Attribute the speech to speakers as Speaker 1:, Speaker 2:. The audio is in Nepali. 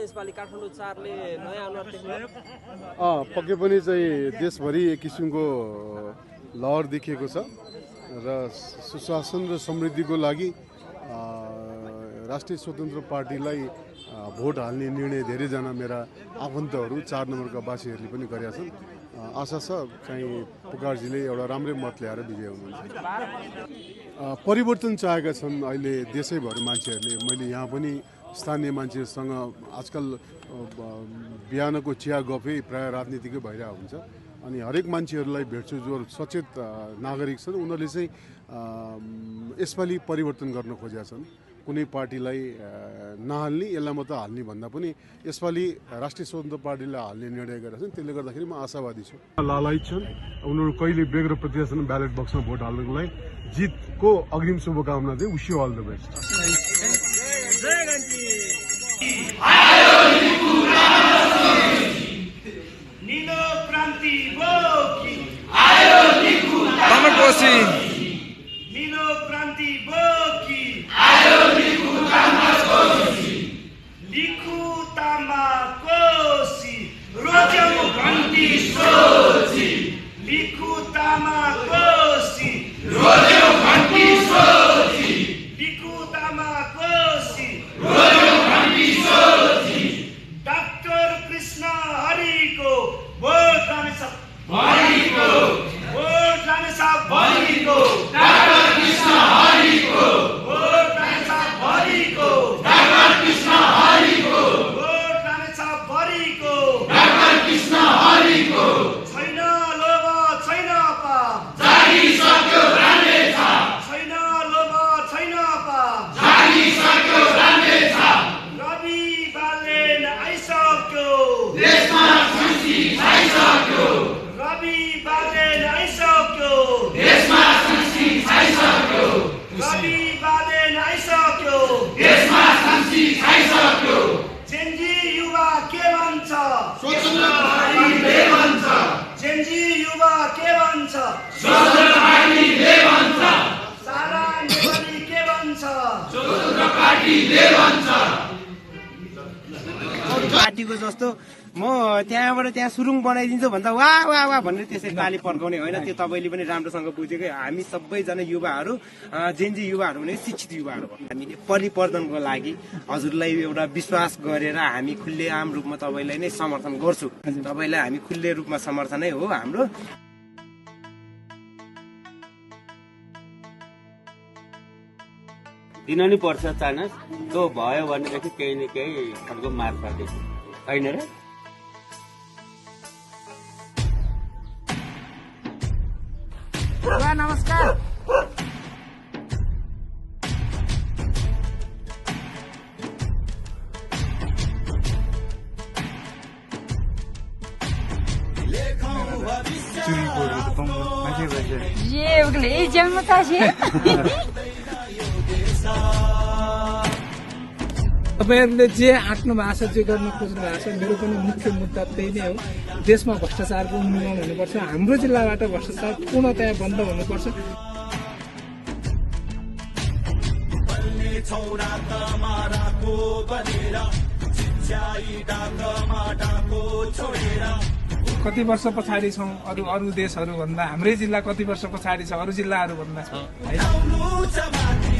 Speaker 1: यसपालि काठमाडौँ 4ले नयाँ अनुहार देख्नु?
Speaker 2: पक्कै पनि चाहिँ देशभरि एक किसिमको लहर देखिएको छ र सुशासन र समृद्धिको लागि राष्ट्रिय स्वतन्त्र पार्टीलाई भोट हाल्ने निर्णय धेरैजना मेरा आफन्तहरू 4 नम्बरका वासीहरूले पनि गरेका छन्। आशा छ चाहिँ पुकारजीले एउटा राम्रै मत ल्याएर विजय हुनुहुन्छ। परिवर्तन चाहेका छन् अहिले देशैभरि मान्छेहरूले। मैले यहाँ पनि स्थानीय मान्छेहरूसँग आजकल बिहानको चिया गफै प्राय राजनीतिकै भइरहेको हुन्छ अनि हरेक मान्छेहरूलाई भेट्छु जो सचेत नागरिक छन् उनीहरूले चाहिँ यसपालि परिवर्तन गर्न खोजेका छन्। कुनै पार्टीलाई नहाल्ने यसलाई मात्र हाल्ने भन्दा पनि यसपालि राष्ट्रिय स्वतन्त्र पार्टीलाई हाल्ने निर्णय गरेका छन्। त्यसले गर्दाखेरि म आशावादी छु। लालायित छन् उनीहरू कहिले बेग र प्रतिक्रिया छन् ब्यालेट बक्समा भोट हाल्नको लागि। जितको अग्रिम शुभकामना चाहिँ wish you all the best.
Speaker 3: नीलो क्रान्ति बोकी
Speaker 4: आयो लिखु तमकोसी
Speaker 3: नीलो क्रान्ति बोकी
Speaker 4: आयो लिखु तमकोसी
Speaker 3: लिखु तामाकोसी रोज्यौ घन्टी सोची लिखु तामाकोसी
Speaker 4: रोज्यौ घन्टी सोची
Speaker 3: लिखु तामाकोसी
Speaker 4: रोज्यौ घन्टी सोची
Speaker 3: डाक्टर कृष्ण हरिको भोट जानेछ
Speaker 4: भरिको
Speaker 3: भोट जानेछ
Speaker 4: भरिको डाक्टर कृष्ण हरिको
Speaker 3: भोट जानेछ भरिको
Speaker 4: डाक्टर कृष्ण हरिको
Speaker 3: भोट जानेछ भरिको
Speaker 4: डाक्टर कृष्ण हरिको
Speaker 3: छैन लोभ छैन पाप
Speaker 4: जागिसक्यो राम्रै छ
Speaker 3: छैन लोभ छैन पाप
Speaker 4: जागिसक्यो राम्रै छ
Speaker 3: रवि बालेन आइसक्यो
Speaker 4: देशमा संस्कृति छाइसक्यो
Speaker 3: रवि बालेन आइसक्यो
Speaker 4: देशमा संस्कृति छाइसक्यो
Speaker 3: रवि बालेन आइसक्यो
Speaker 4: देशमा संस्कृति छाइसक्यो
Speaker 3: जेन्जी युवा के भन्छ
Speaker 4: स्वतन्त्र पार्टीले भन्छ
Speaker 3: जेन्जी युवा के भन्छ
Speaker 4: स्वतन्त्र पार्टीले भन्छ
Speaker 3: सारा नेपाली के भन्छ
Speaker 4: स्वतन्त्र पार्टीले भन्छ
Speaker 5: पार्टीको जस्तो म त्यहाँबाट त्यहाँ सुरुङ बनाइदिन्छु भन्दा वाह वाह वाह भनेर त्यसै ताली पड्काउने होइन। त्यो तपाईँले पनि राम्रोसँग बुझेकै। हामी सबैजना युवाहरू जेन्जी युवाहरू भने शिक्षित युवाहरू हो। हामीले परिवर्तनको लागि हजुरलाई एउटा विश्वास गरेर हामी खुल्लेआम रूपमा तपाईँलाई नै समर्थन गर्छु। तपाईँलाई हामी खुल्ले रूपमा समर्थनै हो हाम्रो।
Speaker 6: दिन नि पर्छ चान्स त्यो भयो भनेदेखि केही न केही खालको मार पर्दैछ होइन र।
Speaker 5: नमस्कार।
Speaker 7: ये उगले जन्मता छे
Speaker 8: तपाईहरुले जे आट्नु भएको छ जे गर्न खोज्नु भएको छ मेरो पनि मुख्य मुद्दा त्यही नै हो। देशमा भ्रष्टाचारको उन्मूलन हुनुपर्छ। हाम्रो जिल्लाबाट भ्रष्टाचार पूर्णतया बन्द हुनुपर्छ। कति वर्ष पछाडि छौं अरू देशहरू भन्दा हाम्रै जिल्ला कति वर्ष पछाडि छ अरू जिल्लाहरू भन्दा है।